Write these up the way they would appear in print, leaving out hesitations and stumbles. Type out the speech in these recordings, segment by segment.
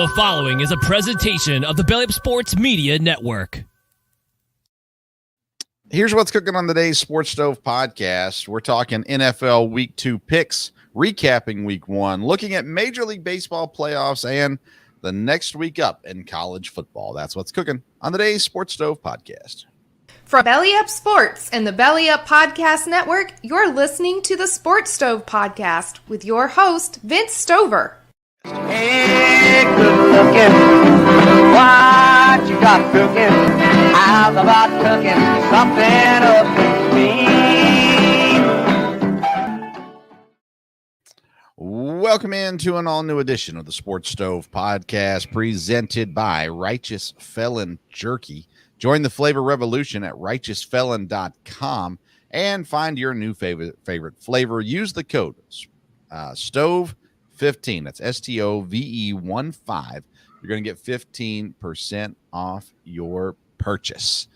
The following is a presentation of the Belly Up Sports Media Network. Here's what's cooking on today's Sports Stove podcast. We're talking NFL Week 2 picks, recapping Week 1, looking at Major League Baseball playoffs, and the next week up in college football. That's what's cooking on today's Sports Stove podcast. From Belly Up Sports and the Belly Up Podcast Network, you're listening to the Sports Stove podcast with your host, Vince Stover. Hey, good looking, what you got cooking? How's about cooking something up to me? Welcome into an all-new edition of the Sports Stove podcast presented by Righteous Felon Jerky. Join the flavor revolution at righteousfelon.com and find your new favorite flavor. Use the code STOVE15. That's STOVE15. You're going to get 15% off your purchase.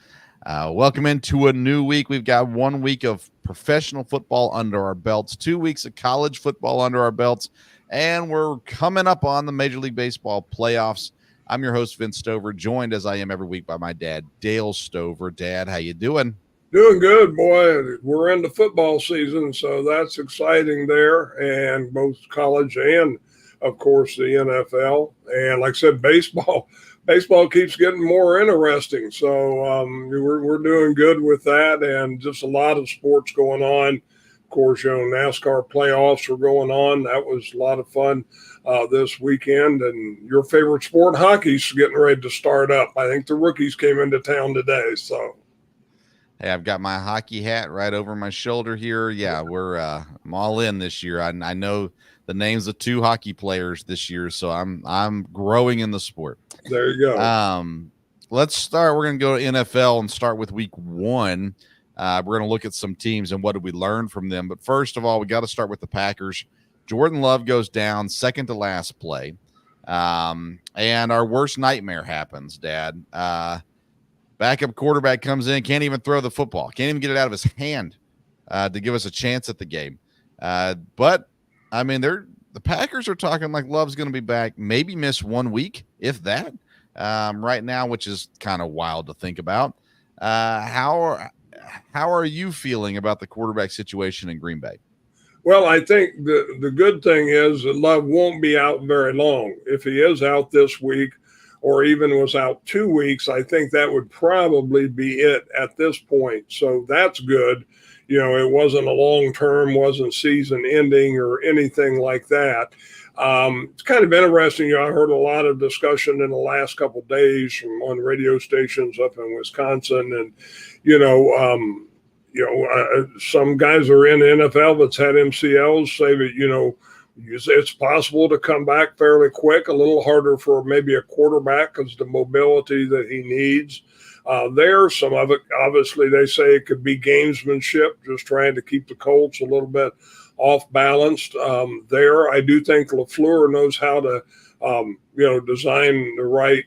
Welcome into a new week. We've got 1 week of professional football under our belts, 2 weeks of college football under our belts, and we're coming up on the Major League Baseball playoffs. I'm your host, Vince Stover, joined as I am every week by my dad, Dale Stover. Dad, how you doing? Doing good, boy. We're into football season, so that's exciting there, and both college and, of course, the NFL. And like I said, baseball keeps getting more interesting. So we're doing good with that, and just a lot of sports going on. Of course, NASCAR playoffs are going on. That was a lot of fun this weekend. And your favorite sport, hockey's getting ready to start up. I think the rookies came into town today. So, hey, I've got my hockey hat right over my shoulder here. Yeah, I'm all in this year. I know the names of 2 hockey players this year, so I'm growing in the sport. There you go. Let's start. We're going to go to NFL and start with Week 1. We're going to look at some teams and what did we learn from them. But first of all, we got to start with the Packers. Jordan Love goes down, second to last play. And our worst nightmare happens, Dad. Backup quarterback comes in, can't even throw the football, can't even get it out of his hand to give us a chance at the game. But, I mean, the Packers are talking like Love's going to be back, maybe miss 1 week, if that, right now, which is kind of wild to think about. How are you feeling about the quarterback situation in Green Bay? Well, I think the good thing is that Love won't be out very long. If he is out this week or even was out 2 weeks, I think that would probably be it at this point. So that's good. It wasn't a long term, wasn't season ending or anything like that. It's kind of interesting. I heard a lot of discussion in the last couple of days on radio stations up in Wisconsin, and some guys are in the NFL that's had MCLs say that it's possible to come back fairly quick. A little harder for maybe a quarterback because the mobility that he needs. Some of it, obviously, they say it could be gamesmanship, just trying to keep the Colts a little bit off balanced. I do think LaFleur knows how to, design the right,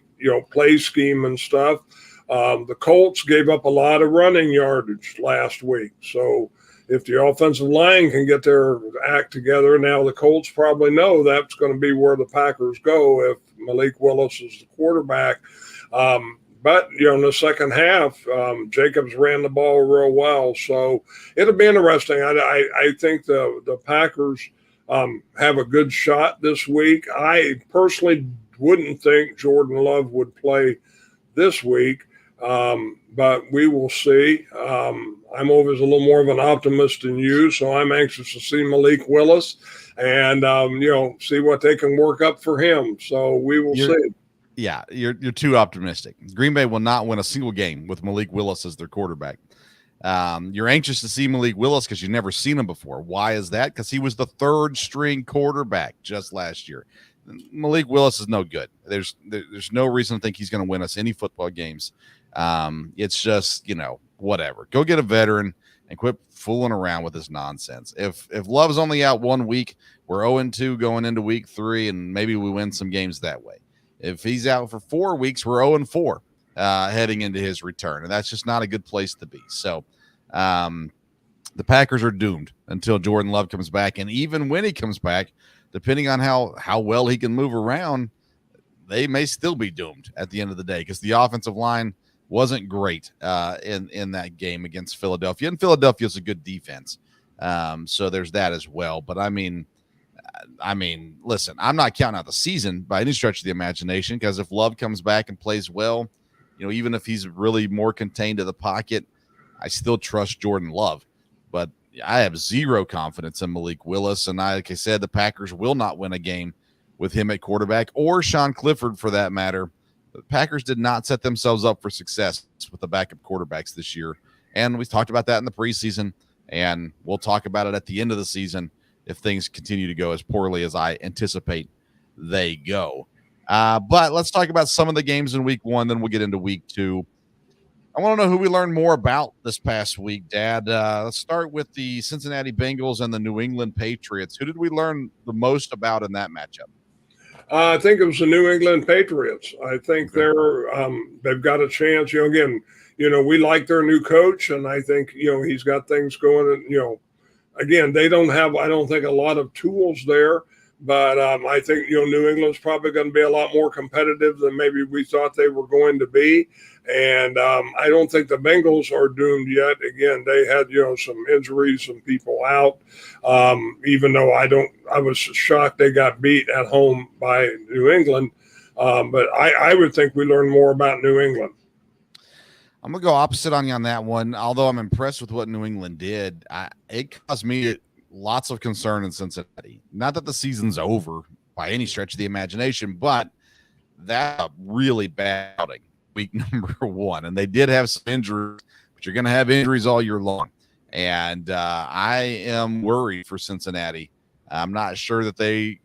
play scheme and stuff. The Colts gave up a lot of running yardage last week. So if the offensive line can get their act together, now the Colts probably know that's going to be where the Packers go if Malik Willis is the quarterback. But, in the second half, Jacobs ran the ball real well. So it'll be interesting. I think the Packers have a good shot this week. I personally wouldn't think Jordan Love would play this week, but we will see. I'm always a little more of an optimist than you, so I'm anxious to see Malik Willis and, see what they can work up for him. So we will see. Yeah, you're too optimistic. Green Bay will not win a single game with Malik Willis as their quarterback. You're anxious to see Malik Willis because you've never seen him before. Why is that? Because he was the third string quarterback just last year. Malik Willis is no good. There's no reason to think he's going to win us any football games. It's just, whatever. Go get a veteran and quit fooling around with this nonsense. If Love's only out 1 week, we're 0-2 going into week 3, and maybe we win some games that way. If he's out for 4 weeks, we're 0-4 heading into his return, and that's just not a good place to be. So the Packers are doomed until Jordan Love comes back, and even when he comes back, depending on how well he can move around, they may still be doomed at the end of the day because the offensive line wasn't great in that game against Philadelphia. And Philadelphia is a good defense. So there's that as well. But I mean, listen, I'm not counting out the season by any stretch of the imagination because if Love comes back and plays well, even if he's really more contained to the pocket, I still trust Jordan Love. But I have zero confidence in Malik Willis. And like I said, the Packers will not win a game with him at quarterback or Sean Clifford for that matter. The Packers did not set themselves up for success with the backup quarterbacks this year. And we talked about that in the preseason, and we'll talk about it at the end of the season if things continue to go as poorly as I anticipate they go. But let's talk about some of the games in week 1, then we'll get into week 2. I want to know who we learned more about this past week, Dad. Let's start with the Cincinnati Bengals and the New England Patriots. Who did we learn the most about in that matchup? I think it was the New England Patriots. I think they've got a chance. Again, we like their new coach, and I think he's got things going. Again, they don't have, I don't think, a lot of tools there, but I think New England's probably going to be a lot more competitive than maybe we thought they were going to be. And I don't think the Bengals are doomed yet. Again, they had, some injuries, some people out. Even though I was shocked they got beat at home by New England. But I would think we learn more about New England. I'm going to go opposite on you on that one. Although I'm impressed with what New England did, it caused me lots of concern in Cincinnati. Not that the season's over by any stretch of the imagination, but that's a really bad outing. Week number 1, and they did have some injuries, but you're going to have injuries all year long. And I am worried for Cincinnati. I'm not sure that the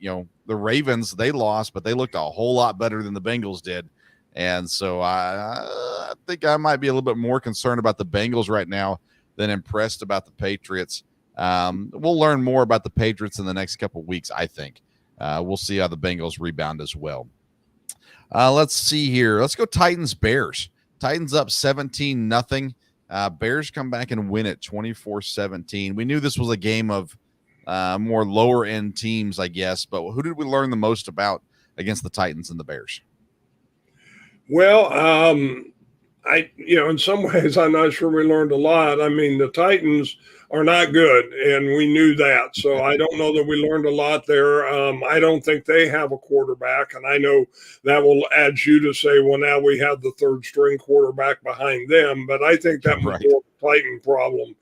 Ravens, they lost, but they looked a whole lot better than the Bengals did. And so I think I might be a little bit more concerned about the Bengals right now than impressed about the Patriots. We'll learn more about the Patriots in the next couple of weeks, I think. We'll see how the Bengals rebound as well. Let's see here. Let's go Titans-Bears. Titans up 17-0. Bears come back and win it 24-17. We knew this was a game of more lower-end teams, I guess. But who did we learn the most about against the Titans and the Bears? Well, in some ways, I'm not sure we learned a lot. I mean, the Titans are not good, and we knew that. So I don't know that we learned a lot there. I don't think they have a quarterback, and I know that will add you to say, well, now we have the third string quarterback behind them. But I think that was more a Titan problem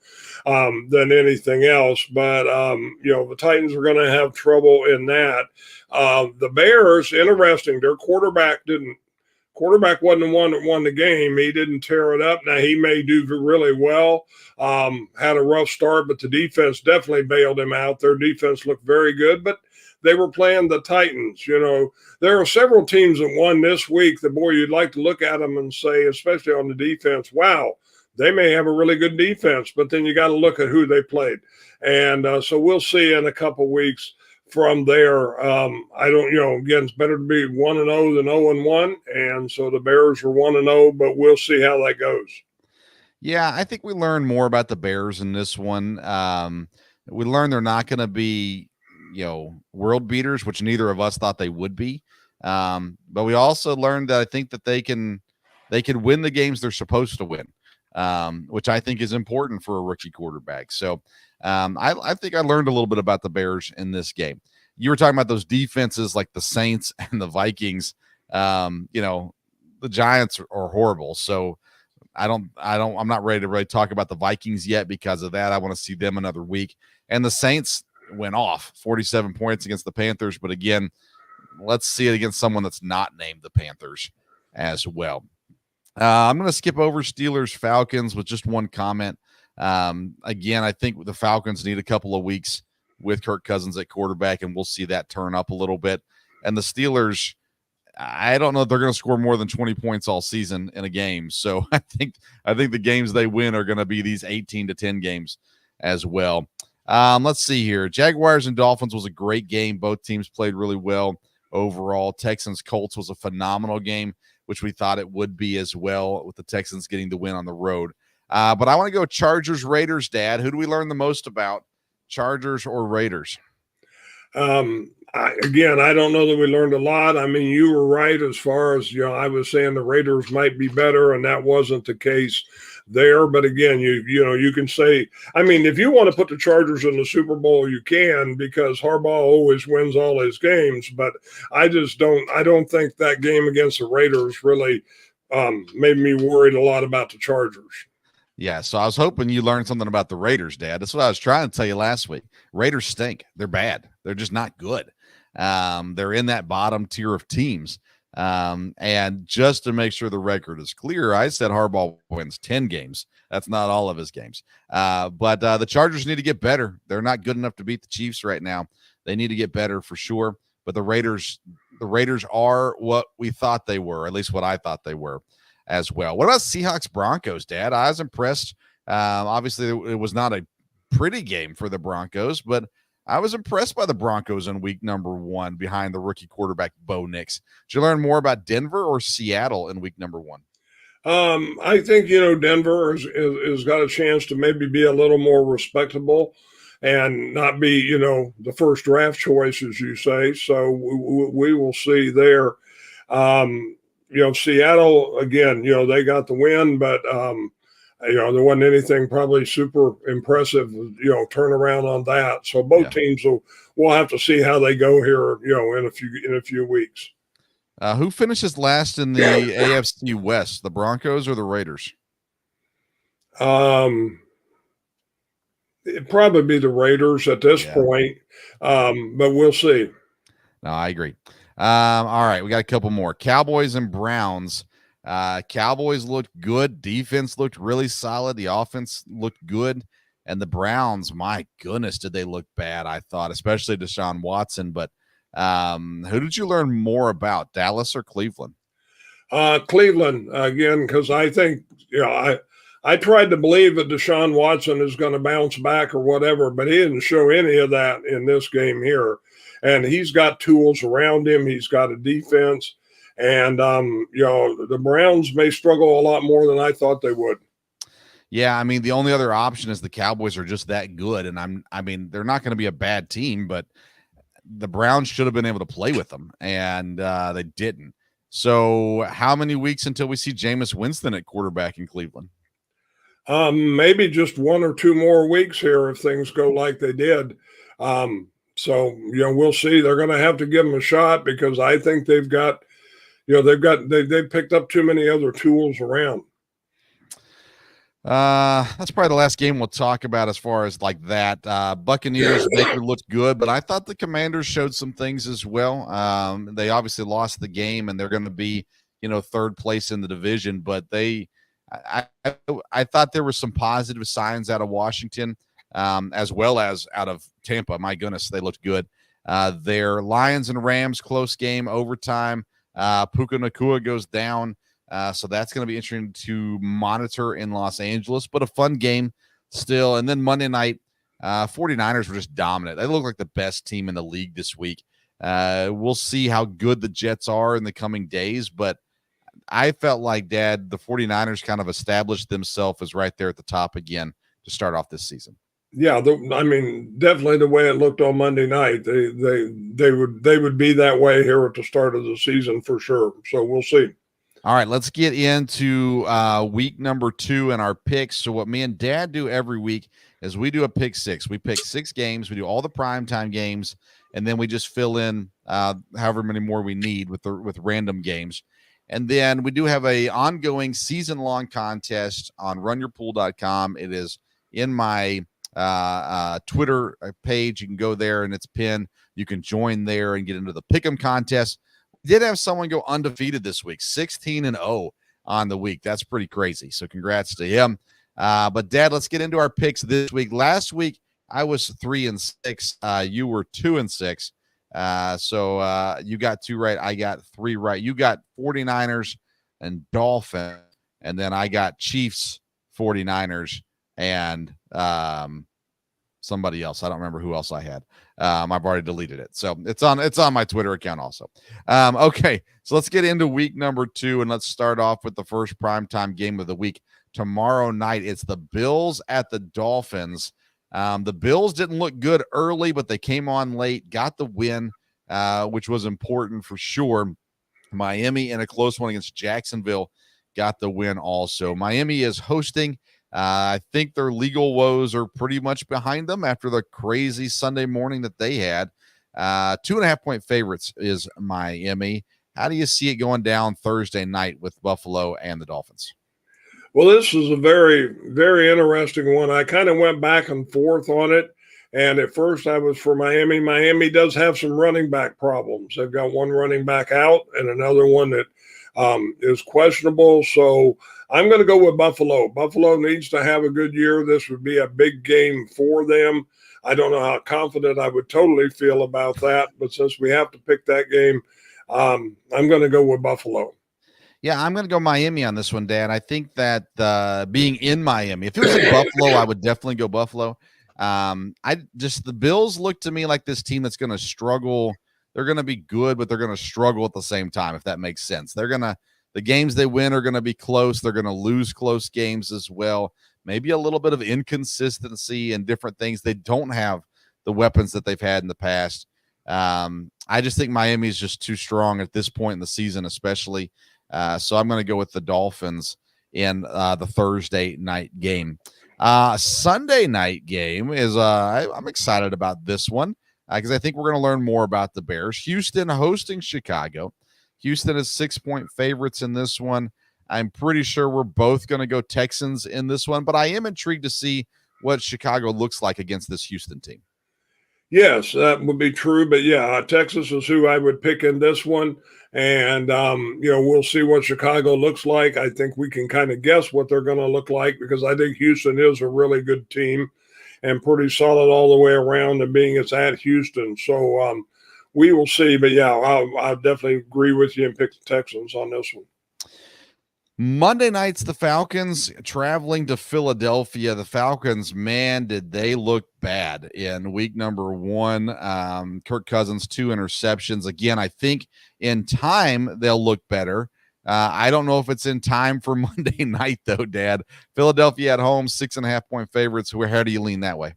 than anything else. But, the Titans are going to have trouble in that. The Bears, interesting, their quarterback wasn't the one that won the game. He didn't tear it up. Now, he may do really well. Had a rough start, but the defense definitely bailed him out. Their defense looked very good, but they were playing the Titans. There are several teams that won this week that, boy, you'd like to look at them and say, especially on the defense, wow, they may have a really good defense, but then you got to look at who they played. And so we'll see in a couple weeks from there. I don't, again, it's better to be 1-0 than 0-1. And so the Bears are 1-0, but we'll see how that goes. Yeah, I think we learned more about the Bears in this one. We learned they're not going to be, world beaters, which neither of us thought they would be. But we also learned that I think that they can win the games they're supposed to win, which I think is important for a rookie quarterback. So I think I learned a little bit about the Bears in this game. You were talking about those defenses like the Saints and the Vikings. The Giants are horrible. So I'm not ready to really talk about the Vikings yet because of that. I want to see them another week. And the Saints went off 47 points against the Panthers. But again, let's see it against someone that's not named the Panthers as well. I'm going to skip over Steelers Falcons with just one comment. Again, I think the Falcons need a couple of weeks with Kirk Cousins at quarterback, and we'll see that turn up a little bit. And the Steelers, I don't know if they're going to score more than 20 points all season in a game. So I think the games they win are going to be these 18-10 games as well. Let's see here. Jaguars and Dolphins was a great game. Both teams played really well overall. Texans Colts was a phenomenal game, which we thought it would be as well, with the Texans getting the win on the road. But I want to go Chargers Raiders, Dad. Who do we learn the most about, Chargers or Raiders? Again, I don't know that we learned a lot. I mean, you were right as far as, I was saying the Raiders might be better, and that wasn't the case there. But again, you can say, I mean, if you want to put the Chargers in the Super Bowl, you can, because Harbaugh always wins all his games. But I don't think that game against the Raiders really made me worried a lot about the Chargers. Yeah, so I was hoping you learned something about the Raiders, Dad. That's what I was trying to tell you last week. Raiders stink. They're bad. They're just not good. They're in that bottom tier of teams. And just to make sure the record is clear, I said Harbaugh wins 10 games. That's not all of his games. But the Chargers need to get better. They're not good enough to beat the Chiefs right now. They need to get better for sure. But the Raiders are what we thought they were, at least what I thought they were as well. What about Seahawks Broncos, Dad? I was impressed. Obviously, it was not a pretty game for the Broncos, but I was impressed by the Broncos in week number 1 behind the rookie quarterback Bo Nix. Did you learn more about Denver or Seattle in week number 1? I think, Denver has got a chance to maybe be a little more respectable and not be, the first draft choice, as you say. So we will see there. Seattle, again, they got the win, but there wasn't anything probably super impressive, turnaround on that. So both teams we'll have to see how they go here, in a few weeks. Who finishes last in the AFC West, the Broncos or the Raiders? It'd probably be the Raiders at this point, but we'll see. No, I agree. All right, we got a couple more. Cowboys and Browns. Cowboys looked good. Defense looked really solid. The offense looked good. And the Browns, my goodness, did they look bad, I thought, especially Deshaun Watson. But who did you learn more about, Dallas or Cleveland? Cleveland, again, because I think, I tried to believe that Deshaun Watson is going to bounce back or whatever, but he didn't show any of that in this game here. And he's got tools around him. He's got a defense. And, the Browns may struggle a lot more than I thought they would. Yeah, I mean, the only other option is the Cowboys are just that good. And they're not going to be a bad team, but the Browns should have been able to play with them, and they didn't. So how many weeks until we see Jameis Winston at quarterback in Cleveland? Maybe just 1 or 2 more weeks here if things go like they did. So, we'll see. They're going to have to give them a shot because I think they've picked up too many other tools around. That's probably the last game we'll talk about as far as like that. Buccaneers, Baker looked good, but I thought the Commanders showed some things as well. They obviously lost the game, and they're going to be, third place in the division, but I thought there were some positive signs out of Washington, as well as out of Tampa. My goodness, they looked good. Their Lions and Rams close game, overtime. Puka Nacua goes down. So that's going to be interesting to monitor in Los Angeles, but a fun game still. And then Monday night, 49ers were just dominant. They look like the best team in the league this week. We'll see how good the Jets are in the coming days, but I felt like, Dad, the 49ers kind of established themselves as right there at the top again to start off this season. Yeah, definitely the way it looked on Monday night, they would be that way here at the start of the season for sure. So we'll see. All right, let's get into week number 2 and our picks. So what me and Dad do every week is we do a pick 6. We pick 6 games. We do all the primetime games, and then we just fill in however many more we need with random games. And then we do have a ongoing season-long contest on runyourpool.com. It is in my Twitter page. You can go there, and it's pinned. You can join there and get into the Pick'em contest. Did have someone go undefeated this week, 16-0 on the week. That's pretty crazy. So congrats to him. But Dad, let's get into our picks this week. Last week I was 3-6. You were 2-6. So you got 2 right. I got 3 right. You got 49ers and Dolphins, and then I got Chiefs, 49ers, and somebody else. I don't remember who else I had. I've already deleted it. So it's on my Twitter account also. Okay, so let's get into week number 2, and let's start off with the first primetime game of the week. Tomorrow night, it's the Bills at the Dolphins. The Bills didn't look good early, but they came on late, got the win. which was important for sure. Miami in a close one against Jacksonville got the win also. Miami is hosting. I think their legal woes are pretty much behind them after the crazy Sunday morning that they had. 2.5-point favorites is Miami. How do you see it going down Thursday night with Buffalo and the Dolphins? Well, this is a very, very interesting one. I kind of went back and forth on it. And at first I was for Miami. Miami does have some running back problems. They've got one running back out and another one that is questionable. So I'm going to go with Buffalo. Buffalo needs to have a good year. This would be a big game for them. I don't know how confident I would totally feel about that. But since we have to pick that game, I'm going to go with Buffalo. Yeah, I'm going to go Miami on this one, Dan. I think that being in Miami, if it was in Buffalo, I would definitely go Buffalo. The Bills look to me like this team that's going to struggle. They're going to be good, but they're going to struggle at the same time, if that makes sense. The games they win are going to be close. They're going to lose close games as well. Maybe a little bit of inconsistency and different things. They don't have the weapons that they've had in the past. I just think Miami is just too strong at this point in the season, especially. So I'm going to go with the Dolphins in the Thursday night game. Sunday night game is I'm excited about this one because I think we're going to learn more about the Bears. Houston hosting Chicago. Houston is 6-point favorites in this one. I'm pretty sure we're both going to go Texans in this one, but I am intrigued to see what Chicago looks like against this Houston team. Yes, that would be true. But yeah, Texas is who I would pick in this one. And, we'll see what Chicago looks like. I think we can kind of guess what they're going to look like because I think Houston is a really good team and pretty solid all the way around, and being it's at Houston. So we will see. But, yeah, I'll definitely agree with you and pick the Texans on this one. Monday night's the Falcons traveling to Philadelphia. The Falcons, man, did they look bad in week number 1. Kirk Cousins, 2 interceptions. Again, I think in time they'll look better. I don't know if it's in time for Monday night, though, Dad. Philadelphia at home, 6.5-point favorites. How do you lean that way?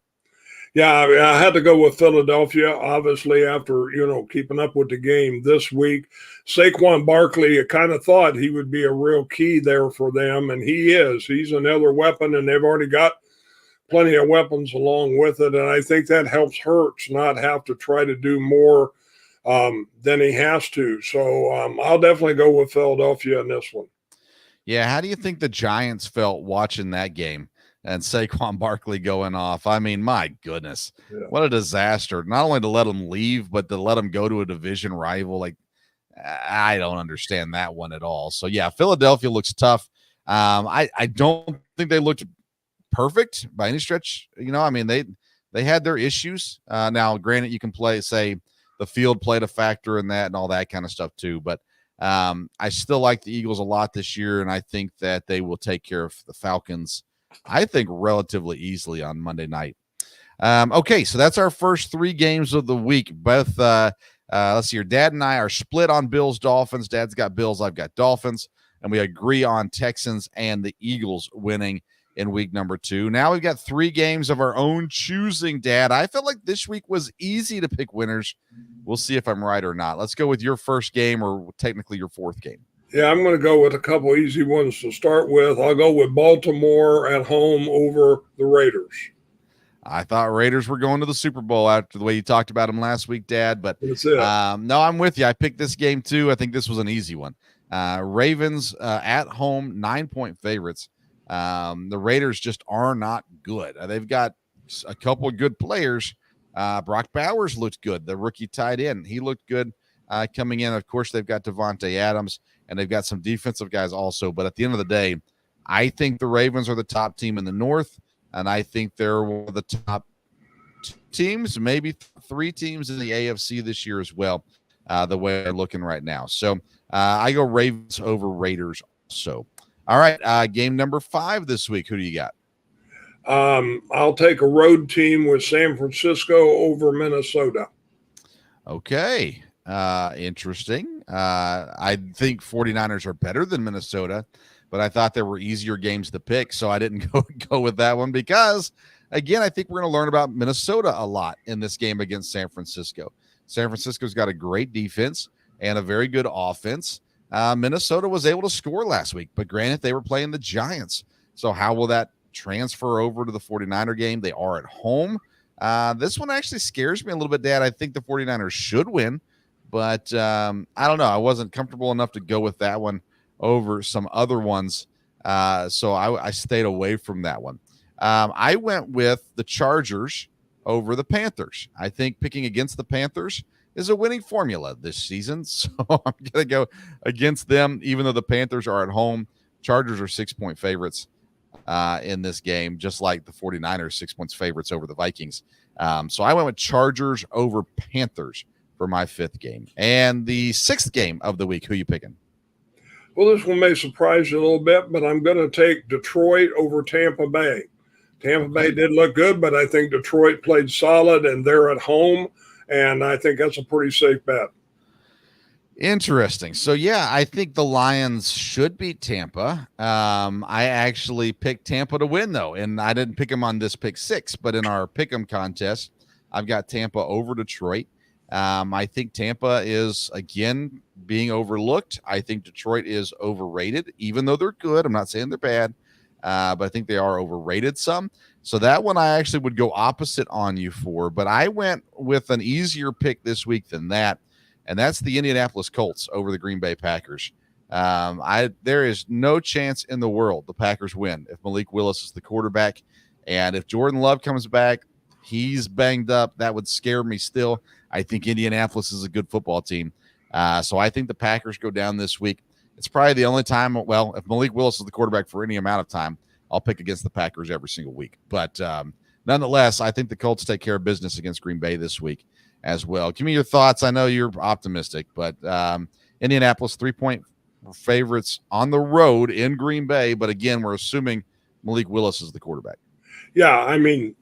Yeah, I had to go with Philadelphia, obviously, after, keeping up with the game this week. Saquon Barkley, I kind of thought he would be a real key there for them, and he is. He's another weapon, and they've already got plenty of weapons along with it, and I think that helps Hurts not have to try to do more than he has to. So I'll definitely go with Philadelphia in this one. Yeah, how do you think the Giants felt watching that game? And Saquon Barkley going off. I mean, my goodness, What a disaster. Not only to let him leave, but to let him go to a division rival. Like, I don't understand that one at all. So, yeah, Philadelphia looks tough. I don't think they looked perfect by any stretch. They had their issues. Now, granted, you can say the field played a factor in that and all that kind of stuff too. But I still like the Eagles a lot this year, and I think that they will take care of the Falcons, I think, relatively easily on Monday night. Okay, so that's our first 3 games of the week. Both, let's see, your Dad and I are split on Bills, Dolphins. Dad's got Bills, I've got Dolphins, and we agree on Texans and the Eagles winning in week number 2. Now we've got 3 games of our own choosing, Dad. I felt like this week was easy to pick winners. We'll see if I'm right or not. Let's go with your first game, or technically your 4th game. Yeah, I'm going to go with a couple easy ones to start with. I'll go with Baltimore at home over the Raiders. I thought Raiders were going to the Super Bowl after the way you talked about them last week, Dad. But no, I'm with you. I picked this game too. I think this was an easy one. Ravens at home, 9-point favorites. The Raiders just are not good. They've got a couple of good players. Brock Bowers looked good. The rookie tight end, he looked good coming in. Of course, they've got Devontae Adams, and they've got some defensive guys also. But at the end of the day, I think the Ravens are the top team in the North, and I think they're one of the top 2 teams, maybe 3 teams in the AFC this year as well, the way they're looking right now. So I go Ravens over Raiders also. All right, game number 5 this week. Who do you got? I'll take a road team with San Francisco over Minnesota. Okay. Interesting. I think 49ers are better than Minnesota, but I thought there were easier games to pick, so I didn't go with that one because again, I think we're going to learn about Minnesota a lot in this game against San Francisco. San Francisco's got a great defense and a very good offense. Minnesota was able to score last week, but granted, they were playing the Giants. So how will that transfer over to the 49er game? They are at home. This one actually scares me a little bit, Dad. I think the 49ers should win, but I don't know. I wasn't comfortable enough to go with that one over some other ones. So I stayed away from that one. I went with the Chargers over the Panthers. I think picking against the Panthers is a winning formula this season. So I'm going to go against them, even though the Panthers are at home. Chargers are 6-point favorites in this game, just like the 49ers, 6 points favorites over the Vikings. So I went with Chargers over Panthers for my fifth game. And the sixth game of the week, who you picking? Well, this one may surprise you a little bit, but I'm going to take Detroit over Tampa Bay. Tampa Bay did look good, but I think Detroit played solid, and they're at home, and I think that's a pretty safe bet. Interesting. So, yeah, I think the Lions should beat Tampa. I actually picked Tampa to win, though, and I didn't pick them on this pick six, but in our pick 'em contest, I've got Tampa over Detroit. I think Tampa is, again, being overlooked. I think Detroit is overrated, even though they're good. I'm not saying they're bad, but I think they are overrated some. So that one I actually would go opposite on you for, but I went with an easier pick this week than that, and that's the Indianapolis Colts over the Green Bay Packers. There is no chance in the world the Packers win if Malik Willis is the quarterback, and if Jordan Love comes back, he's banged up. That would scare me still. I think Indianapolis is a good football team. So I think the Packers go down this week. It's probably the only time, well, if Malik Willis is the quarterback for any amount of time, I'll pick against the Packers every single week. But nonetheless, I think the Colts take care of business against Green Bay this week as well. Give me your thoughts. I know you're optimistic, but Indianapolis 3-point favorites on the road in Green Bay. But again, we're assuming Malik Willis is the quarterback. Yeah, I mean,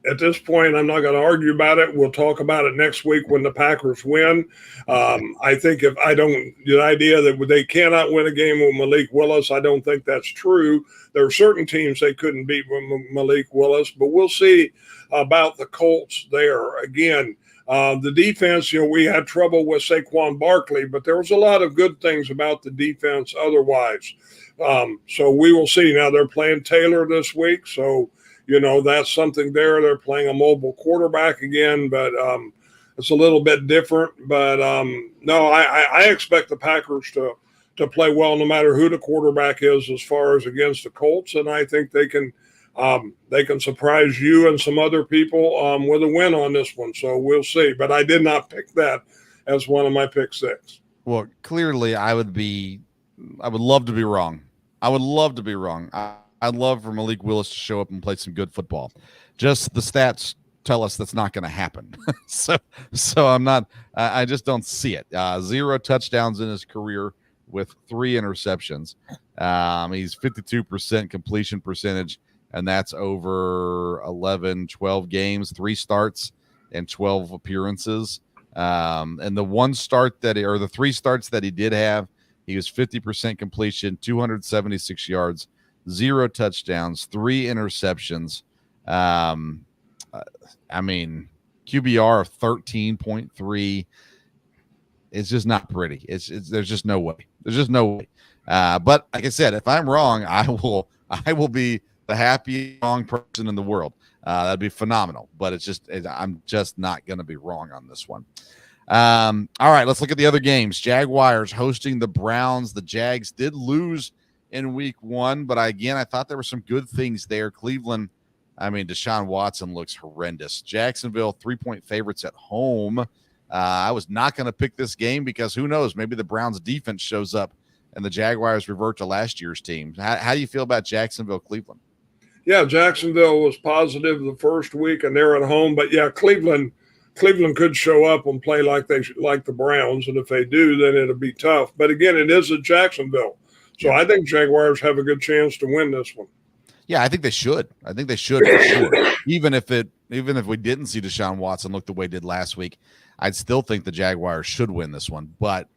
at this point, I'm not going to argue about it. We'll talk about it next week when the Packers win. I think the idea that they cannot win a game with Malik Willis, I don't think that's true. There are certain teams they couldn't beat with Malik Willis, but we'll see about the Colts there. Again, the defense, we had trouble with Saquon Barkley, but there was a lot of good things about the defense otherwise. So we will see. Now they're playing Taylor this week, so that's something there. They're playing a mobile quarterback again, but it's a little bit different. But no, I expect the Packers to play well no matter who the quarterback is as far as against the Colts, and I think they can surprise you and some other people with a win on this one. So we'll see. But I did not pick that as one of my pick six. Well, clearly I would love to be wrong. I would love to be wrong. I'd love for Malik Willis to show up and play some good football. Just the stats tell us that's not going to happen. so I just don't see it. 0 touchdowns in his career with 3 interceptions. He's 52% completion percentage, and that's over 12 games, 3 starts and 12 appearances. And the 3 starts that he did have, he was 50% completion, 276 yards, 0 touchdowns, 3 interceptions. QBR of 13.3. It's just not pretty. There's just no way. But like I said, if I'm wrong, I will be the happiest wrong person in the world. That'd be phenomenal. But I'm just not going to be wrong on this one. All right, let's look at the other games. Jaguars hosting the Browns. The Jags did lose in week 1, but I thought there were some good things there. Cleveland, Deshaun Watson looks horrendous. Jacksonville, 3-point favorites at home. I was not going to pick this game because who knows, maybe the Browns defense shows up and the Jaguars revert to last year's team. How do you feel about Jacksonville, Cleveland? Yeah, Jacksonville was positive the first week and they're at home, but yeah, Cleveland could show up and play like the Browns, and if they do, then it'll be tough. But again, it is at Jacksonville. So I think Jaguars have a good chance to win this one. Yeah, I think they should. For sure. Even if we didn't see Deshaun Watson look the way he did last week, I'd still think the Jaguars should win this one. But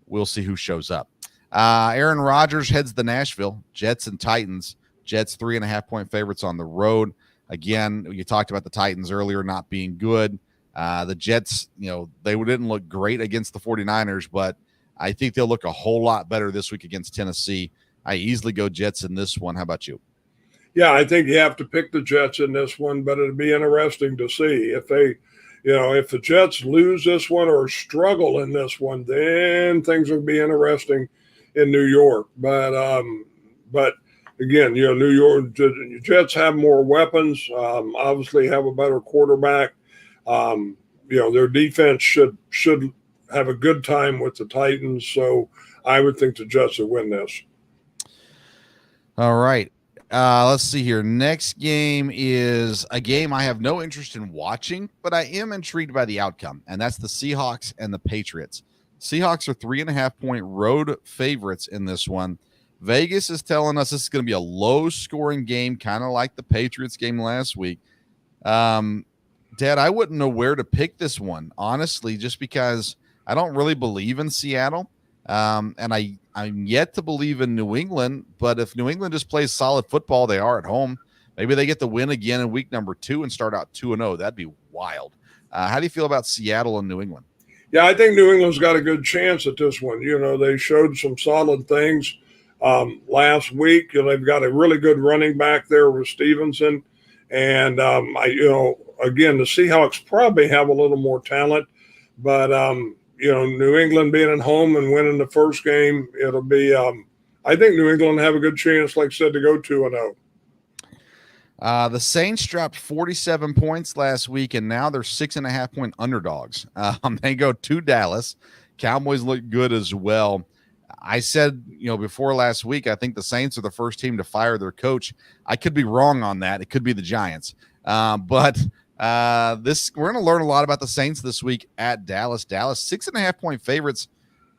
we'll see who shows up. Aaron Rodgers heads to Nashville. Jets and Titans. Jets 3.5-point favorites on the road. Again, you talked about the Titans earlier not being good. The Jets, they didn't look great against the 49ers, but I think they'll look a whole lot better this week against Tennessee. I easily go Jets in this one. How about you? Yeah, I think you have to pick the Jets in this one, but it'd be interesting to see if they, if the Jets lose this one or struggle in this one, then things will be interesting in New York. But again, New York Jets have more weapons. Obviously, have a better quarterback. Their defense should have a good time with the Titans. So I would think the Jets would win this. All right. Let's see here. Next game is a game I have no interest in watching, but I am intrigued by the outcome, and that's the Seahawks and the Patriots. Seahawks are 3.5-point road favorites in this one. Vegas is telling us this is going to be a low-scoring game, kind of like the Patriots game last week. Dad, I wouldn't know where to pick this one, honestly, just because I don't really believe in Seattle. And I'm yet to believe in New England, but if New England just plays solid football, they are at home. Maybe they get the win again in week number 2 and start out 2-0. That'd be wild. How do you feel about Seattle and New England? Yeah, I think New England's got a good chance at this one. They showed some solid things last week. They've got a really good running back there with Stevenson. And, again, the Seahawks probably have a little more talent, but, New England being at home and winning the first game, it'll be, I think New England have a good chance, like I said, to go 2-0. The Saints dropped 47 points last week, and now they're 6.5-point underdogs. They go to Dallas. Cowboys look good as well. I said, before last week, I think the Saints are the first team to fire their coach. I could be wrong on that. It could be the Giants. But we're going to learn a lot about the Saints this week at Dallas. Dallas 6.5-point favorites.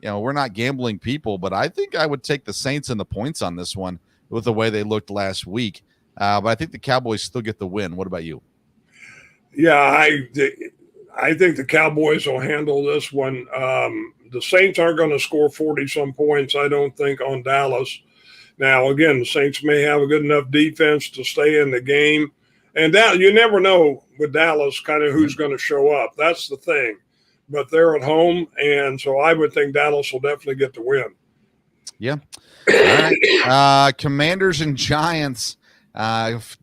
We're not gambling people, but I think I would take the Saints and the points on this one with the way they looked last week. But I think the Cowboys still get the win. What about you? Yeah, I think the Cowboys will handle this one. The Saints aren't going to score 40-some points, I don't think, on Dallas. Now, again, the Saints may have a good enough defense to stay in the game. And that you never know with Dallas kind of who's going to show up. That's the thing. But they're at home, and so I would think Dallas will definitely get the win. Yeah. All right. Commanders and Giants.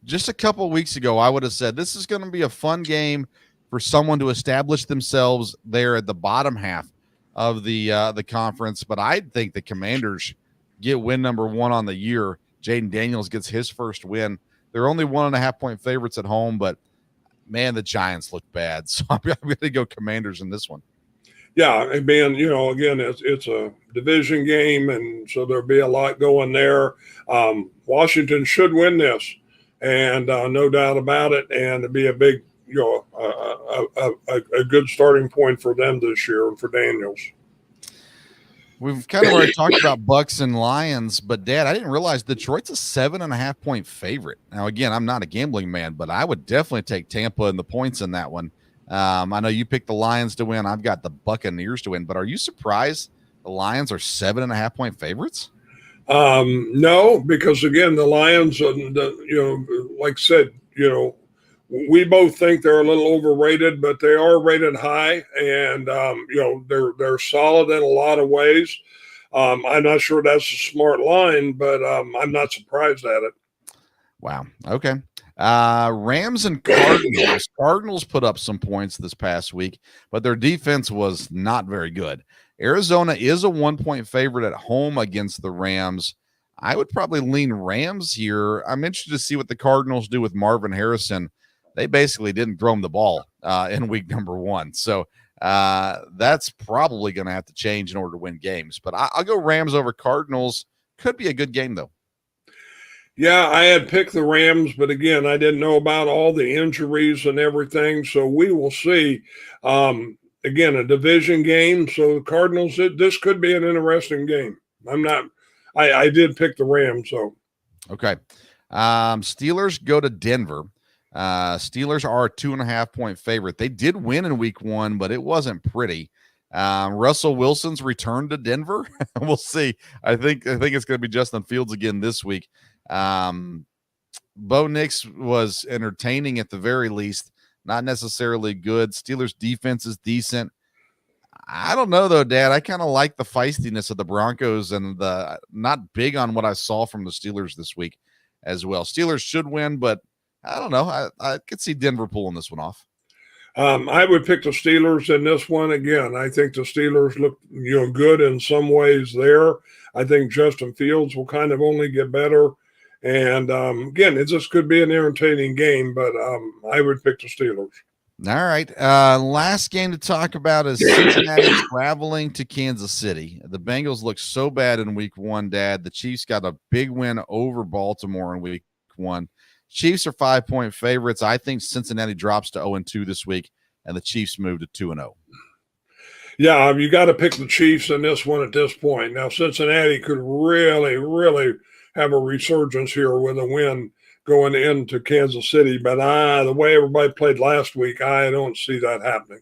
Just a couple of weeks ago, I would have said this is going to be a fun game for someone to establish themselves there at the bottom half of the conference. But I think the Commanders get win number 1 on the year. Jaden Daniels gets his first win. They're only 1.5-point favorites at home, but man, the Giants look bad. So I'm going to go Commanders in this one. Yeah, and being, again, it's a division game, and so there'll be a lot going there. Washington should win this, and no doubt about it, and it'd be a big, a good starting point for them this year and for Daniels. We've kind of already talked about Bucks and Lions, but Dad, I didn't realize Detroit's a 7.5-point favorite. Now, again, I'm not a gambling man, but I would definitely take Tampa and the points in that one. I know you picked the Lions to win. I've got the Buccaneers to win, but are you surprised the Lions are 7.5-point favorites? No, because again, the Lions, like I said, we both think they're a little overrated, but they are rated high, and they're solid in a lot of ways. I'm not sure that's a smart line, but I'm not surprised at it. Wow. Okay. Rams and Cardinals. Cardinals put up some points this past week, but their defense was not very good. Arizona is a 1-point favorite at home against the Rams. I would probably lean Rams here. I'm interested to see what the Cardinals do with Marvin Harrison. They basically didn't throw him the ball in week number 1. So that's probably going to have to change in order to win games. But I'll go Rams over Cardinals. Could be a good game, though. Yeah, I had picked the Rams, but again, I didn't know about all the injuries and everything. So we will see. Again, a division game. So the Cardinals, this could be an interesting game. I did pick the Rams. So, okay. Steelers go to Denver. Steelers are a 2.5-point favorite. They did win in week 1, but it wasn't pretty. Russell Wilson's return to Denver. We'll see. I think it's going to be Justin Fields again this week. Bo Nix was entertaining at the very least, not necessarily good. Steelers defense is decent. I don't know though, Dad. I kind of like the feistiness of the Broncos and the not big on what I saw from the Steelers this week as well. Steelers should win, but I don't know. I could see Denver pulling this one off. I would pick the Steelers in this one again. I think the Steelers look, good in some ways there. I think Justin Fields will kind of only get better. And again, it just could be an entertaining game, but I would pick the Steelers. All right. Last game to talk about is Cincinnati traveling to Kansas City. The Bengals look so bad in week 1, Dad. The Chiefs got a big win over Baltimore in week 1. Chiefs are 5-point favorites. I think Cincinnati drops to 0-2 this week, and the Chiefs move to 2-0. Yeah, you got to pick the Chiefs in this one at this point. Now, Cincinnati could really, really have a resurgence here with a win going into Kansas City, but the way everybody played last week, I don't see that happening.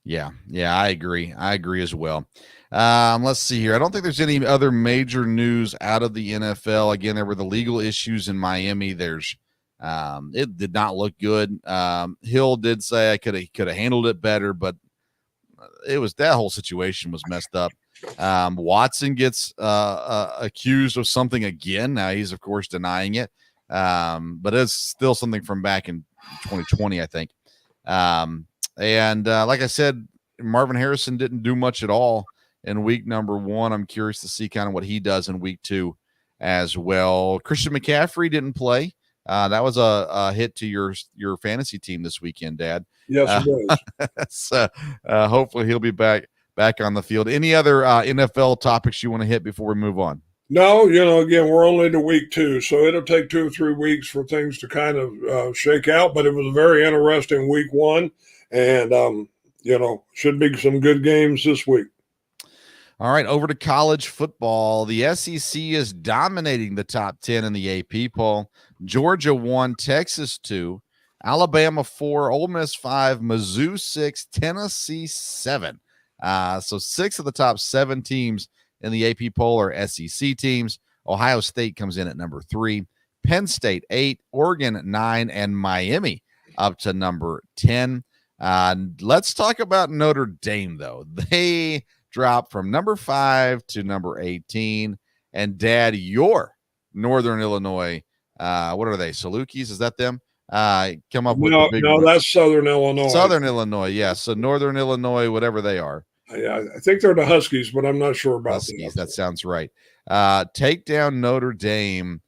Yeah, I agree. I agree as well. Let's see here. I don't think there's any other major news out of the NFL. Again, there were the legal issues in Miami. It did not look good. Hill did say I could have handled it better, but that whole situation was messed up. Watson gets accused of something again. Now he's of course denying it. But it's still something from back in 2020, I think. Like I said, Marvin Harrison didn't do much at all in week number 1. I'm curious to see kind of what he does in week 2 as well. Christian McCaffrey didn't play. That was a hit to your fantasy team this weekend, Dad. Yes, it was. So hopefully he'll be back on the field. Any other NFL topics you want to hit before we move on? No, again, we're only to week 2, so it'll take 2 or 3 weeks for things to kind of shake out. But it was a very interesting week 1, and, should be some good games this week. All right, over to college football. The SEC is dominating the top 10 in the AP poll. Georgia 1, Texas 2, Alabama 4, Ole Miss 5, Mizzou 6, Tennessee 7. So 6 of the top 7 teams in the AP poll are SEC teams. Ohio State comes in at number 3, Penn State 8, Oregon 9, and Miami up to number 10. Let's talk about Notre Dame, though. They dropped from number 5 to number 18. And Dad, your Northern Illinois, what are they? Salukis? Is that them? Come up with no, that's Southern Illinois. Southern Illinois, yes. So Northern Illinois, whatever they are. Yeah, I think they're the Huskies, but I'm not sure about Huskies. That sounds right. Take down Notre Dame.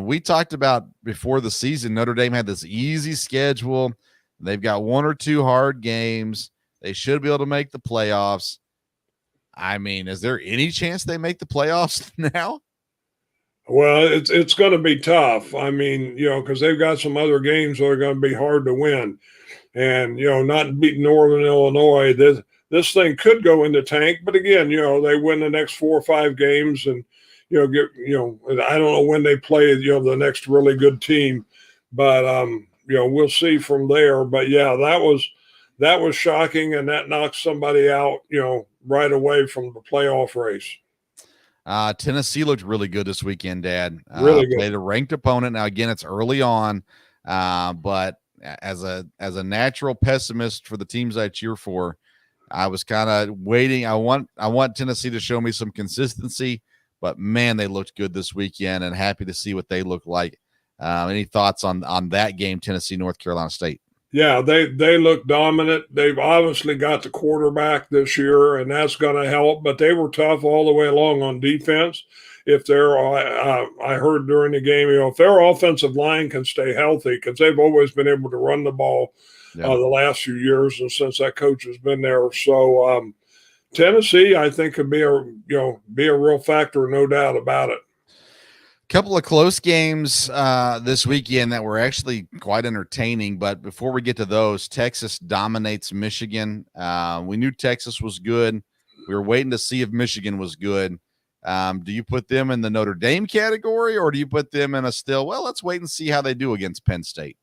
We talked about before the season, Notre Dame had this easy schedule. They've got 1 or 2 hard games. They should be able to make the playoffs. I mean, is there any chance they make the playoffs now? Well, it's going to be tough. I mean, because they've got some other games that are going to be hard to win. And, not beating Northern Illinois, this thing could go in the tank. But again, they win the next 4 or 5 games and, I don't know when they play, the next really good team. But, we'll see from there. But, yeah, that was shocking, and that knocked somebody out, right away from the playoff race. Tennessee looked really good this weekend, Dad. Really good. Played a ranked opponent. Now, again, it's early on, but as a natural pessimist for the teams I cheer for, I was kind of waiting. I want Tennessee to show me some consistency, but man, they looked good this weekend, and happy to see what they look like. Any thoughts on that game, Tennessee, North Carolina State? Yeah, they look dominant. They've obviously got the quarterback this year, and that's going to help. But they were tough all the way along on defense. If I heard during the game, if their offensive line can stay healthy, because they've always been able to run the ball the last few years, and since that coach has been there. So Tennessee, I think, could be a real factor, no doubt about it. Couple of close games this weekend that were actually quite entertaining. But before we get to those, Texas dominates Michigan. We knew Texas was good. We were waiting to see if Michigan was good. Do you put them in the Notre Dame category, or do you put them in let's wait and see how they do against Penn State?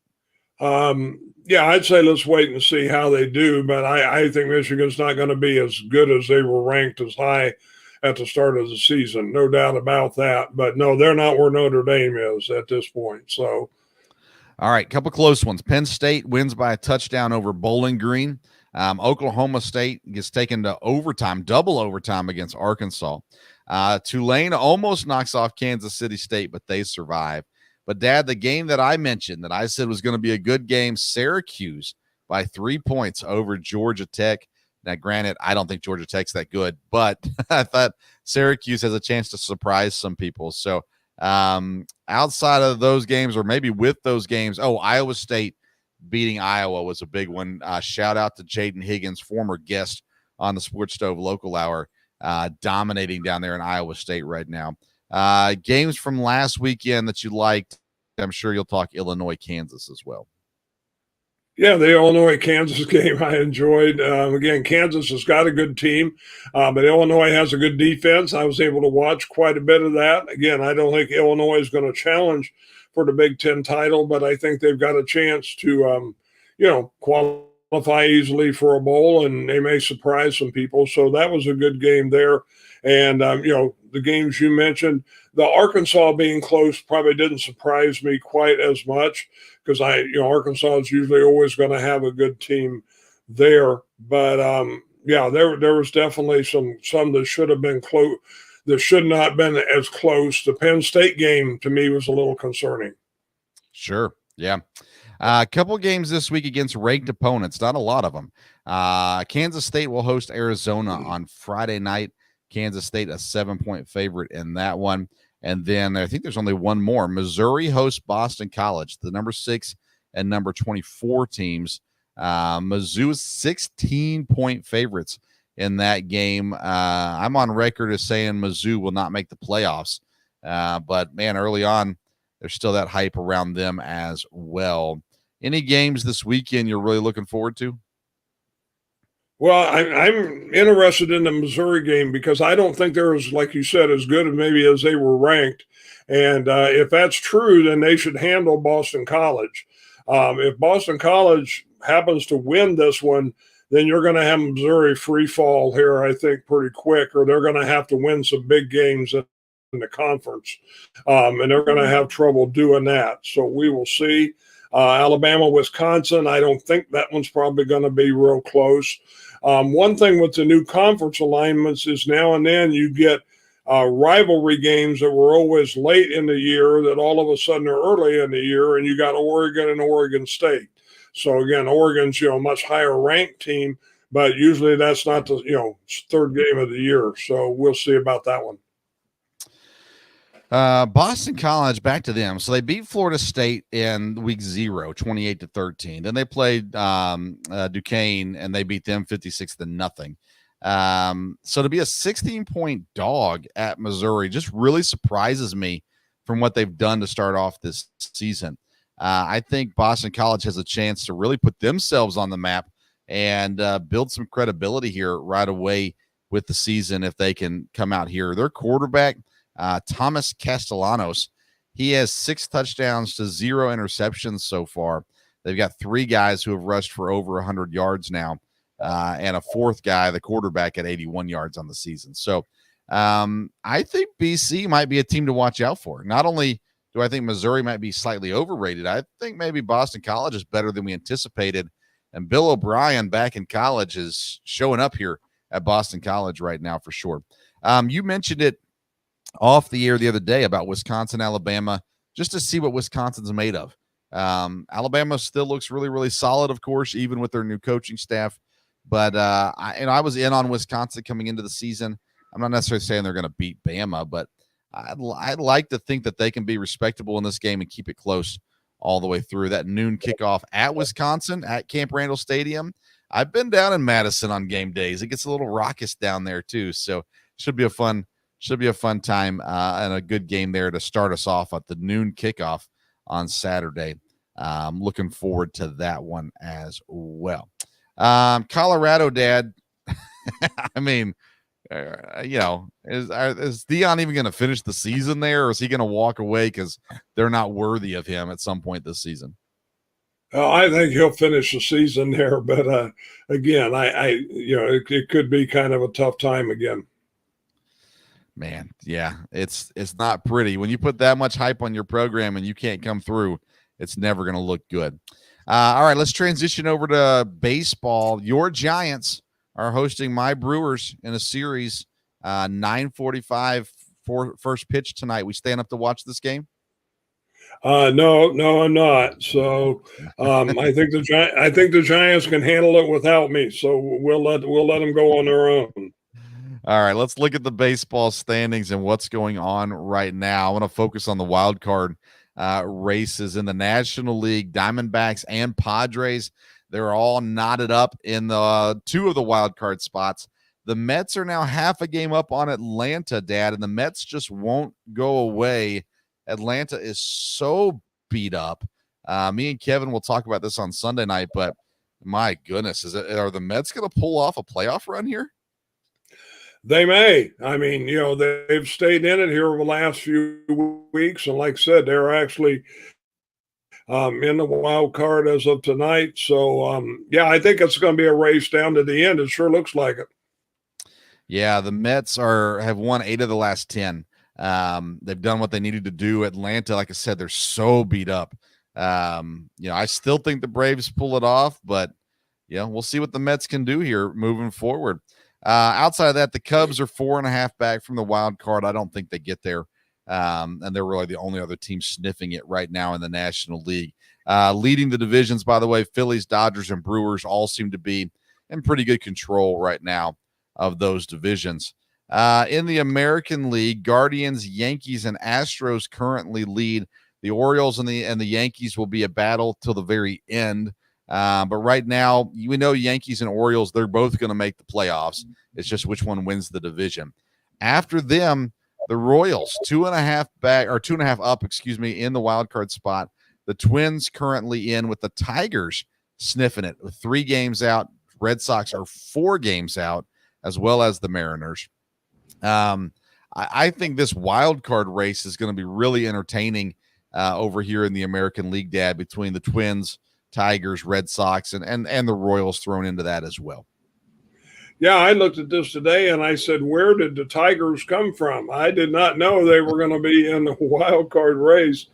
Yeah, I'd say let's wait and see how they do. But I think Michigan's not going to be as good as they were ranked as high at the start of the season. No doubt about that. But no, they're not where Notre Dame is at this point. So, all right, couple close ones. Penn State wins by a touchdown over Bowling Green. Oklahoma State gets taken to overtime, double overtime against Arkansas. Tulane almost knocks off Kansas City State, but they survive. But, Dad, the game that I mentioned that I said was going to be a good game, Syracuse by 3 points over Georgia Tech. Now, granted, I don't think Georgia Tech's that good, but I thought Syracuse has a chance to surprise some people. So, outside of those games, or maybe with those games, Iowa State beating Iowa was a big one. Shout out to Jaden Higgins, former guest on the Sports Stove Local Hour, dominating down there in Iowa State right now. Games from last weekend that you liked, I'm sure you'll talk Illinois, Kansas as well. Yeah, the Illinois-Kansas game I enjoyed. Again, Kansas has got a good team, but Illinois has a good defense. I was able to watch quite a bit of that. Again, I don't think Illinois is going to challenge for the Big Ten title, but I think they've got a chance to, qualify easily for a bowl, and they may surprise some people. So that was a good game there. And, the games you mentioned, the Arkansas being close probably didn't surprise me quite as much because Arkansas is usually always going to have a good team there. But, there was definitely some that should have been close, that should not have been as close. The Penn State game, to me, was a little concerning. Sure, yeah. A couple games this week against ranked opponents, not a lot of them. Kansas State will host Arizona on Friday night. Kansas State, a 7-point favorite in that one. And then I think there's only one more. Missouri hosts Boston College, the number 6 and number 24 teams. Mizzou's 16-point favorites in that game. I'm on record as saying Mizzou will not make the playoffs. But, man, early on, there's still that hype around them as well. Any games this weekend you're really looking forward to? Well, I'm interested in the Missouri game because I don't think they're, as, like you said, as good maybe as they were ranked. And if that's true, then they should handle Boston College. If Boston College happens to win this one, then you're going to have Missouri free fall here, I think, pretty quick, or they're going to have to win some big games in the conference. And they're going to have trouble doing that. So we will see. Alabama, Wisconsin, I don't think that one's probably going to be real close. One thing with the new conference alignments is now and then you get rivalry games that were always late in the year that all of a sudden are early in the year, and you got Oregon and Oregon State. So again, Oregon's a much higher ranked team, but usually that's not the third game of the year. So we'll see about that one. Boston College, back to them. So they beat Florida State in week 0, 28-13. Then they played Duquesne, and they beat them 56-0. So to be a 16-point dog at Missouri just really surprises me from what they've done to start off this season. I think Boston College has a chance to really put themselves on the map and build some credibility here right away with the season if they can come out here. Their quarterback, Thomas Castellanos, he has 6 touchdowns to 0 interceptions so far. They've got 3 guys who have rushed for over 100 yards now, and a 4th guy, the quarterback, at 81 yards on the season. So I think BC might be a team to watch out for. Not only do I think Missouri might be slightly overrated, I think maybe Boston College is better than we anticipated. And Bill O'Brien back in college is showing up here at Boston College right now for sure. You mentioned it off the air the other day about Wisconsin, Alabama, just to see what Wisconsin's made of. Alabama still looks really, really solid, of course, even with their new coaching staff. But I was in on Wisconsin coming into the season. I'm not necessarily saying they're going to beat Bama, but I'd like to think that they can be respectable in this game and keep it close all the way through. That noon kickoff at Wisconsin at Camp Randall Stadium. I've been down in Madison on game days. It gets a little raucous down there too. So should be a fun time and a good game there to start us off at the noon kickoff on Saturday. Looking forward to that one as well. Colorado, Dad. I mean, is Deion even going to finish the season there, or is he going to walk away because they're not worthy of him at some point this season? I think he'll finish the season there, but again, it could be kind of a tough time again. Man, yeah, it's not pretty. When you put that much hype on your program and you can't come through, it's never going to look good. All right, let's transition over to baseball. Your Giants are hosting my Brewers in a series, 9:45 for first pitch tonight. We staying up to watch this game? No, I'm not. So I think the Giants can handle it without me. So we'll let them go on their own. All right, let's look at the baseball standings and what's going on right now. I want to focus on the wild card races in the National League. Diamondbacks and Padres, they're all knotted up in the two of the wild card spots. The Mets are now half a game up on Atlanta, Dad, and the Mets just won't go away. Atlanta is so beat up. Me and Kevin will talk about this on Sunday night, but my goodness, are the Mets going to pull off a playoff run here? They may. I mean, they've stayed in it here over the last few weeks, and like I said, they're actually in the wild card as of tonight. So, I think it's going to be a race down to the end. It sure looks like it. Yeah, the Mets have won 8 of the last 10. They've done what they needed to do. Atlanta, like I said, they're so beat up. I still think the Braves pull it off, but we'll see what the Mets can do here moving forward. Outside of that, the Cubs are 4.5 back from the wild card. I don't think they get there. And they're really the only other team sniffing it right now in the National League. Leading the divisions, by the way, Phillies, Dodgers, and Brewers all seem to be in pretty good control right now of those divisions. In the American League, Guardians, Yankees, and Astros currently lead. The Orioles and the Yankees will be a battle till the very end. But right now, we know Yankees and Orioles, they're both going to make the playoffs. It's just which one wins the division. After them, the Royals, 2.5 up, in the wild card spot. The Twins currently in with the Tigers sniffing it with 3 games out. Red Sox are 4 games out, as well as the Mariners. I think this wild card race is going to be really entertaining over here in the American League, Dad, between the Twins, Tigers, Red Sox, and the Royals thrown into that as well. Yeah, I looked at this today and I said, where did the Tigers come from? I did not know they were going to be in the wild card race.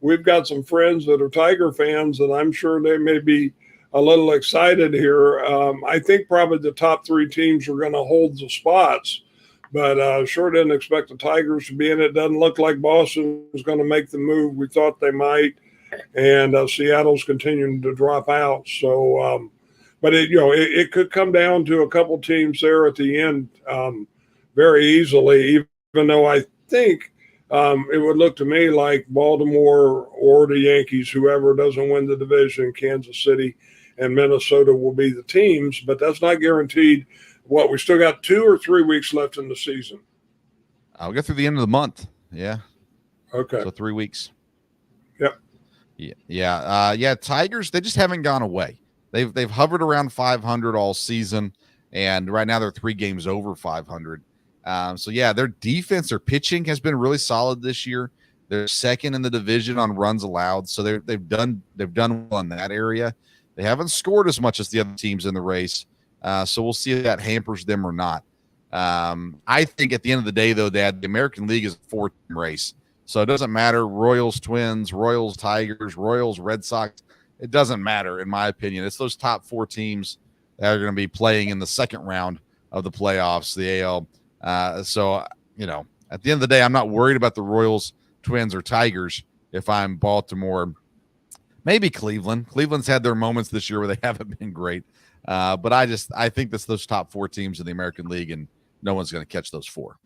We've got some friends that are Tiger fans, and I'm sure they may be a little excited here. I think probably the top 3 teams are going to hold the spots, but sure didn't expect the Tigers to be in it. Doesn't look like Boston is going to make the move we thought they might. And Seattle's continuing to drop out. So, but it could come down to a couple teams there at the end very easily, even though I think it would look to me like Baltimore or the Yankees, whoever doesn't win the division, Kansas City and Minnesota will be the teams, but that's not guaranteed. We still got 2 or 3 weeks left in the season. I'll get through the end of the month. Yeah. Okay. So 3 weeks. Yep. Yeah. Tigers, they just haven't gone away. They've hovered around 500 all season, and right now they're 3 games over 500. Their defense, their pitching has been really solid this year. They're second in the division on runs allowed, so they've done well in that area. They haven't scored as much as the other teams in the race, so we'll see if that hampers them or not. I think at the end of the day, though, Dad, the American League is a 4-team race. So it doesn't matter, Royals, Twins, Royals, Tigers, Royals, Red Sox. It doesn't matter, in my opinion. It's those top 4 teams that are going to be playing in the second round of the playoffs, the AL. At the end of the day, I'm not worried about the Royals, Twins, or Tigers if I'm Baltimore. Maybe Cleveland. Cleveland's had their moments this year where they haven't been great. But I think that's those top 4 teams in the American League, and no one's going to catch those 4.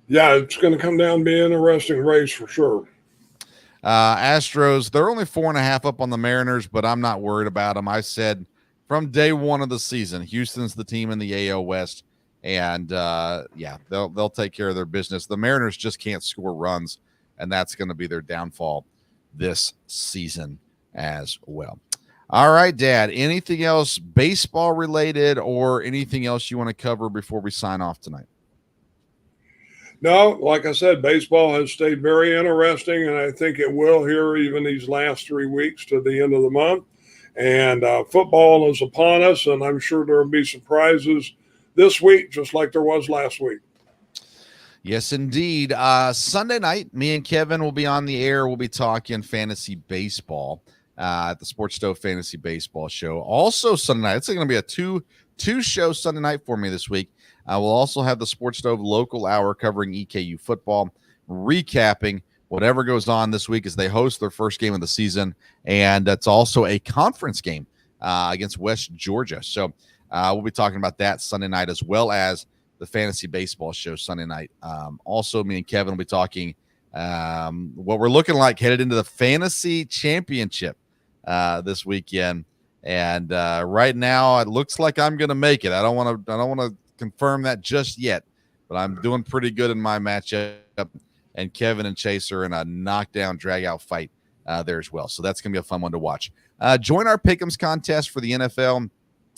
Yeah, it's going to come down to be an interesting race for sure. Astros, they're only 4.5 up on the Mariners, but I'm not worried about them. I said from day one of the season, Houston's the team in the AL West, and they'll take care of their business. The Mariners just can't score runs, and that's going to be their downfall this season as well. All right, Dad, anything else baseball related or anything else you want to cover before we sign off tonight? No, like I said, baseball has stayed very interesting, and I think it will here even these last 3 weeks to the end of the month. And football is upon us, and I'm sure there will be surprises this week, just like there was last week. Yes, indeed. Sunday night, me and Kevin will be on the air. We'll be talking fantasy baseball at the Sports Stove Fantasy Baseball Show. Also Sunday night, it's going to be a two show Sunday night for me this week. We'll also have the Sports Stove local hour covering EKU football, recapping whatever goes on this week as they host their first game of the season. And that's also a conference game against West Georgia. So we'll be talking about that Sunday night, as well as the fantasy baseball show Sunday night. Also, me and Kevin will be talking what we're looking like headed into the fantasy championship this weekend. And right now, it looks like I'm going to make it. I don't want to confirm that just yet, but I'm doing pretty good in my matchup. And Kevin and Chase are in a knockdown, drag-out fight there as well. So that's going to be a fun one to watch. Join our Pick'ems contest for the NFL.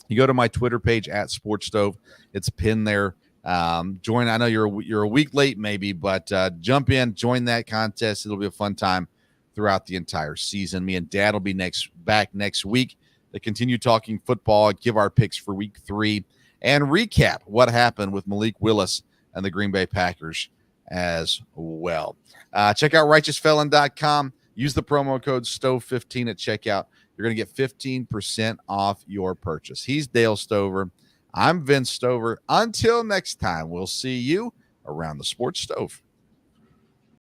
You go to my Twitter page at Sports Stove. It's pinned there. Join. I know you're a week late maybe, but jump in, join that contest. It'll be a fun time throughout the entire season. Me and Dad will be back next week to continue talking football, give our picks for week 3, and recap what happened with Malik Willis and the Green Bay Packers as well. Check out righteousfelon.com. Use the promo code STOVE15 at checkout. You're going to get 15% off your purchase. He's Dale Stover. I'm Vince Stover. Until next time, we'll see you around the Sports Stove.